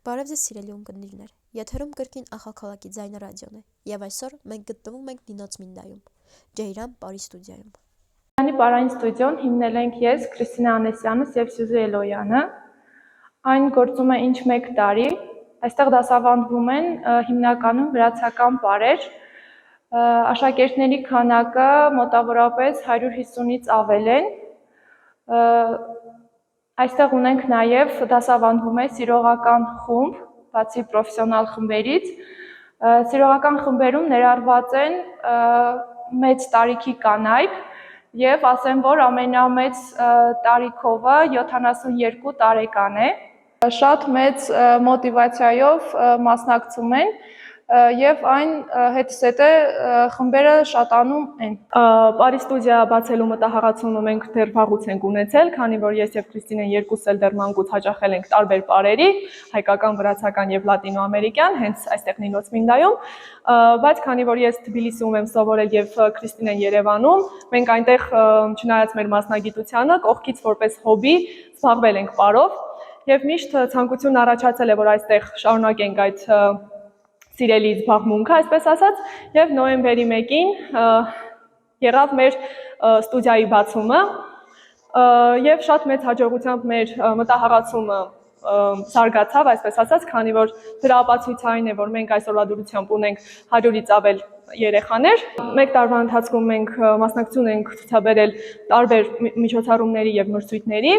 Բարև ձեզ սիրելի ունկնդիրներ, եթերում կրկին ախալքալակի ձայնը ռադիոն է, և այսօր մենք գտնվում ենք Նինոց Մինդայում, Ջեյրան Պարի ստուդիայում։ Ջեյրանի Պարային ստուդիոն հիմնել ենք ես, Քրիստինա Անեսյանս և Սյուզի Էլոյանը։ Այն գործում է ինչ 1 տարի, այստեղ դասավանդվում են հիմնականում վրացական պարեր, աշակերտների քանակը մոտավորապես 150-ից ավել են։ Այստեղ ունենք նաև դասավանդվում է սիրողական խումբ, բացի պրոֆեսիոնալ խմբերից։ Սիրողական խմբերում ներառված են մեծ տարիքի կանայք և ասեմ, որ ամենամեծ տարիքովը 72 տարեկան է։ Շատ մեծ մոտիվացիայով մասնակցում են և այն հետզհետե խմբերը շատանում են։ Պարի ստուդիա բացելու մտահղացումը մենք դեռ վաղուց ենք ունեցել, քանի որ ես և Քրիստինեն երկուսս էլ դեռ մանկուց հաճախել ենք տարբեր պարերի, հայկական, վրացական և լատինոամերիկյան, հենց այստեղ Նինոց Մինդայում, բայց քանի որ ես Թբիլիսիում եմ սովորել և Քրիստինեն Երևանում, մենք այնտեղ չնայած մեր մասնագիտությանը, կողքից որպես հոբբի զբաղվել ենք պարով և միշտ ցանկություն առաջացել է, որ այստեղ շարունակենք այդ սիրելի զբաղմունքը, այսպես ասած, և նոյեմբերի 1-ին եղավ մեր ստուդիայի բացումը և շատ մեծ հաջողությամբ մեր մտահղացումը զարգացավ, այսպես ասած, քանի որ դրա ապացույցը այն է, որ մենք այսօրվա դրությամբ ունենք 100-ից ավել երեխաներ։ 1 տարվա ընթացքում մենք մասնակցություն ենք ցուցաբերել տարբեր միջոցառումների և մրցույթների,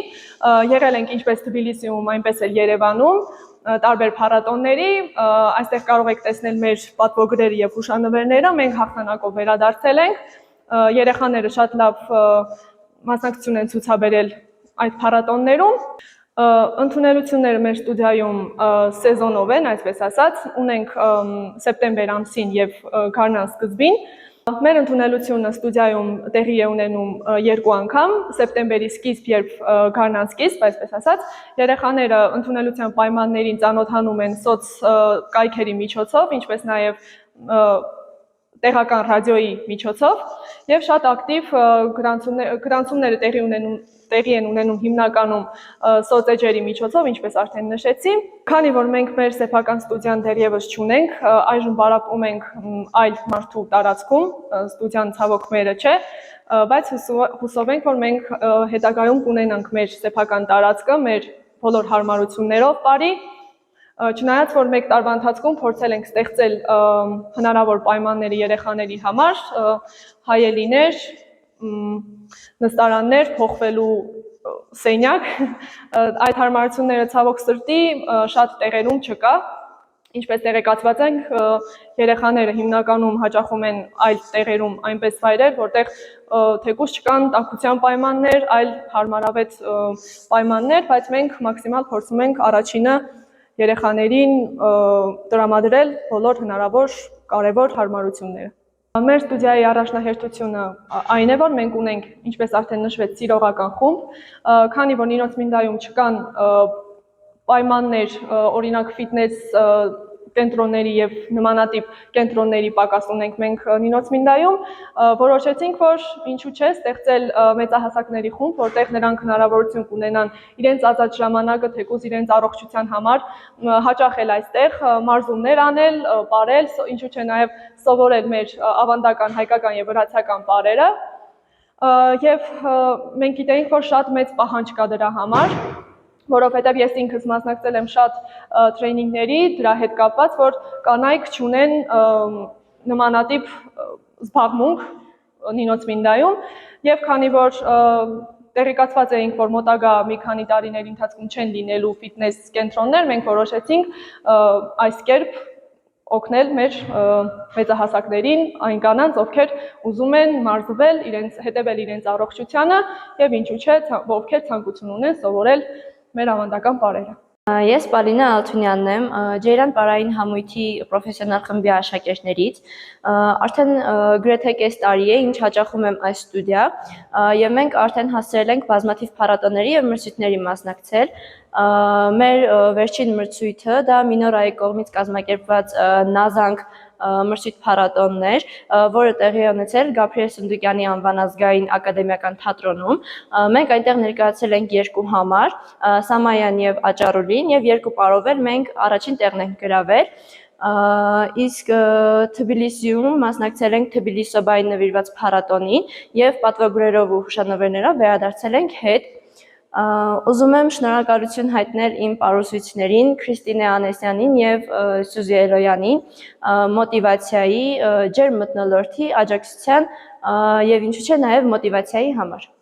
եղել ենք ինչպես Թբիլիսիում, այնպես էլ Երևանում, տարբեր փառատոների, այստեղ կարող եք տեսնել մեր պատվոգրերը և հուշանվերները, մենք հաղթանակով վերադարձել ենք, երեխաները շատ լավ մասնակցություն են ցուցաբերել այդ փառատոներում, ընդունելությունները մեր ստուդիայում սեզոնով են, այսպես ասած, ունենք սեպտեմբեր ամսին և գարնան սկզբին։ Մեր ընդունելությունը ստուդիայում տեղի է ունենում 2 անգամ, սեպտեմբերի սկիզբ, երբ գարնան սկիզբ, այսպես ասած, երեխաները ընդունելության պայմաններին ծանոթանում են սոցկայքերի միջոցով, ինչպես նաև տեղական ռադիոյի միջոցով և շատ ակտիվ գրանցումները տեղի են ունենում հիմնականում սոցեջերի միջոցով, ինչպես արդեն նշեցի։ Քանի որ մենք մեր սեփական ստուդիան դեռևս չունենք, այժմ պարապում ենք այլ մարդու տարածքում, ստուդիան ցավոք մերը չէ, բայց հուսով ենք, որ մենք հետագայում կունենանք մեր սեփական տարածքը, մեր բոլոր հարմարություններով պարի, չնայած որ 1 տարվա ընթացքում փորձել ենք ստեղծել հնարավոր պայմանները երեխաների համար, հայելիներ, նստարաններ, փոխվելու սենյակ, այդ հարմարությունները ցավոք սրտի շատ տեղերում չկա, ինչպես տեղեկացված ենք, երեխաները հիմնականում հաճախում են այլ տեղերում այնպես վայրեր, որտեղ թեկուզ չկան տաքության պայմաններ, այլ հարմարավետ պայմաններ, բայց մենք մաքսիմալ փորձում ենք առաջինը երեխաներին տրամադրել բոլոր հնարավոր կարևոր հարմարությունները։ Մեր ստուդիայի առաջնահերթությունը այն է, որ մենք ունենք, ինչպես արդեն նշվեց, սիրողական խումբ, քանի որ Նինոց Մինդայում չկան պայմաններ, օրինակ ֆիթնես կենտրոնների և նմանատիպ կենտրոնների պակաս ունենք մենք Նինոց Մինդայում, որոշեցինք, որ ինչու չէ ստեղծել մեծահասակների խումբ, որտեղ նրանք հնարավորություն կունենան իրենց ազատ ժամանակը թեկուզ իրենց առողջության համար հաճախել այստեղ, մարզումներ անել, պարել, ինչու չէ նաև սովորել մեր ավանդական հայկական և վրացական պարերը և մենք գիտեինք, որ շատ մեծ պահանջ կա դրա համար, որովհետև ես ինքս մասնակցել եմ շատ թրեյնինգների դրա հետ կապված, որ կանայք չունեն նմանատիպ զբաղմունք Նինոց Մինդայում և քանի որ տեղեկացված էինք, որ մոտակա մի քանի տարիների ընթացքում չեն լինելու ֆիթնես կենտրոններ, մենք որոշեցինք այս կերպ օգնել մեր մեծահասակներին, այն կանանց, ովքեր ուզում են մարզվել, հետևել իրենց առողջությանը և ինչու չէ, ովքեր ցանկություն ունեն սովորել մեր ավանդական պարերը։ Ես Պալինա Ալթունյանն եմ, Ջեյրան Պարային համույթի պրոֆեսիոնալ խմբի աշակերտներից, արդեն գրեթե կես տարի է, ինչ հաճախում եմ այս ստուդիա և մենք արդեն հասցրել ենք բազմաթիվ փառատոների և մրցույթների մասնակցել, Մեր վերջին մրցույթը դա Մինորայի կողմից կազմակերպված Նազանք մրցույթ փառատոնն էր, որը տեղի է ունեցել Գաբրիել Սունդուկյանի անվան ազգային ակադեմիական թատրոնում։ Մենք այնտեղ ներկայացել ենք 2 համար՝ Սամայան եւ Աճառուլին, եւ 2 պարով էլ մենք առաջին տեղն ենք գրավել։ Իսկ Թբիլիսիում մասնակցել ենք Թբիլիսոբային նվիրված փառատոնին եւ պատվոգրերով ու հուշանվերներով վերադարձել ենք հետ։ Ուզում եմ շնորհակալություն հայտնել իմ պարուսույցներին Քրիստինե Անեսյանին եւ Սյուզի Էլոյանին մոտիվացիայի, ջերմ մթնոլորտի, աջակցության եւ ինչու՞ չէ նաեւ մոտիվացիայի համար։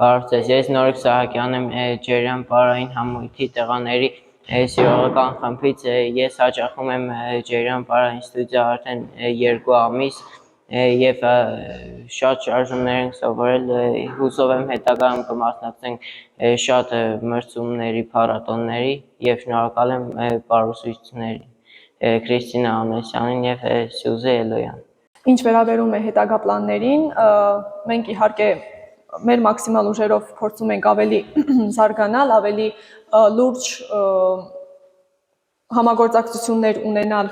Բարև, ես Նորիկ Սահակյան եմ, Ջերյան պարային համույթի տղաների սիրողական խմբից, ես հաճախում եմ Ջերյան պարային ստուդիա արդեն 2 ամիս և շատ շարժումներ ենք սովորել, հուսով եմ հետագայում կմասնակցենք շատ մրցումների, փառատոների և շնորհակալ եմ պարուսուցիչներին Քրիստինա Անեսյանին և Սյուզե Էլոյան։ Ինչ վերաբերում է հետագա պլաններին, մենք իհարկե մեր մաքսիմալ ուժերով փորձում ենք ավելի զարգանալ, ավելի լուրջ համագործակցություններ ունենալ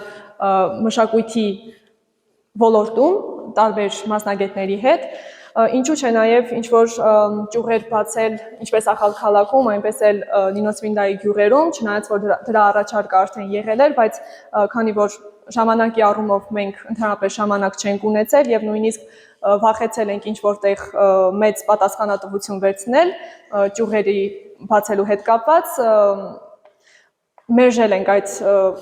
մշակույթի ոլորտում տարբեր մասնագետների հետ, ինչու՞ չէ նաև ինչ-որ ճյուղեր բացել ինչպես Ախալքալաքում, այնպես էլ Նինոսվինդայի գյուղերում, չնայած որ դրա առաջարկը արդեն եղել էր, բայց քանի որ ժամանակի առումով մենք ընդհանրապես ժամանակ չենք ունեցել եւ նույնիսկ վախեցել ենք ինչ-որտեղ մեծ պատասխանատվություն վերցնել ճյուղերի բացելու հետ կապված, մերժել ենք այդ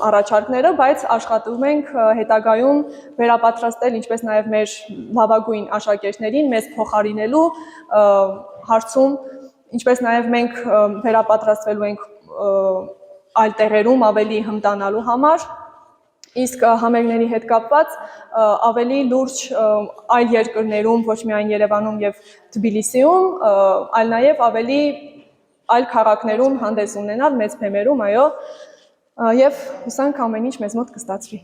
առաջարկները, բայց աշխատում ենք հետագայում վերապատրաստել ինչպես նաև մեր լավագույն աշակերտներին մեզ փոխարինելու հարցում, ինչպես նաև մենք վերապատրաստվելու ենք այլ տեղերում ավելի հմտանալու համար, իսկ համերգների հետ կապված ավելի լուրջ այլ երկրներում, ոչ միայն Երևանում եւ Թբիլիսիում, այլ նաև ավելի այլ քաղաքներում հանդես ունենալ մեծ բեմերում, այո, եւ հուսանք ամեն ինչ մեզ մոտ կստացվի։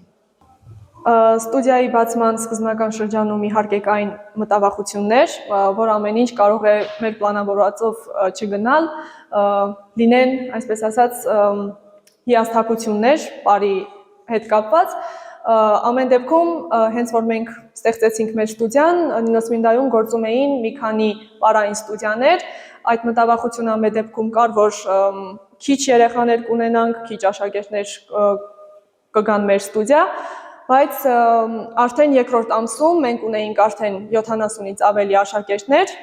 Ստուդիայի բացման սկզբնական շրջանում իհարկե կային մտավախություններ, որ ամեն ինչ կարող է մեր պլանավորվածով չգնալ, լինեն, այսպես ասած, հիասթափություններ բարի հետ կապված, ամեն դեպքում հենց որ մենք ստեղծեցինք մեր ստուդիան, Նինոսվինդայում գործում էին մի քանի պարային ստուդիաներ, այդ մտավախությունը ամեն դեպքում կար, որ քիչ երեխաներ կունենանք, քիչ աշակերտներ կգան մեր ստուդիա, բայց արդեն երկրորդ ամսում մենք ունեինք արդեն 70-ից ավելի աշակերտներ,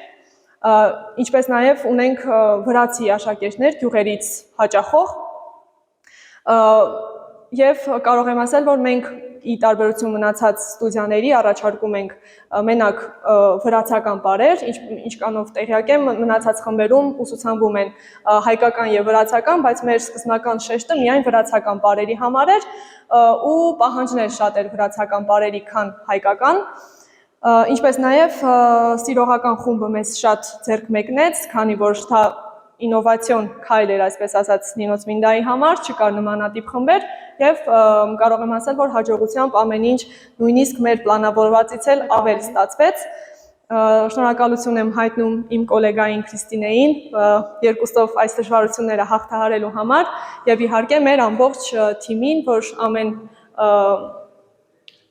ինչպես նաև ունենք վրացի աշակերտներ գյուղերից հաճախող, եւ կարող եմ ասել, որ մենք ի տարբերություն մնացած ստուդիաների առաջարկում ենք մենակ վրացական պարեր, ինչքանով տեղյակ եմ, մնացած խմբերում ուսուցանվում են հայկական եւ վրացական, բայց մեր սկզբնական շեշտը միայն վրացական պարերի համար էր ու պահանջն էր շատ էր վրացական պարերի, քան հայկական, ինչպես նաև սիրողական խումբը մեզ շատ ձեռք մեկնեց, քանի որ դա ինովացիոն քայլ էր, այսպես ասած, Նինոսվինդայի համար, չկար նմանատիպ խմբեր եւ կարող եմ ասել, որ հաջողությամբ ամեն ինչ նույնիսկ մեր պլանավորվածից էլ ավել ստացվեց։ Շնորհակալություն եմ հայտնում իմ գոլեգային Քրիստինեին, երկուստով այս դժվարությունները հաղթահարելու համար եւ իհարկե մեր ամբողջ թիմին, որ ամեն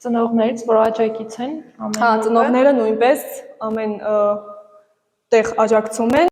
ծնողներից, որ աջակից են, ծնողները նույնպես ամեն տեղ աջակցում են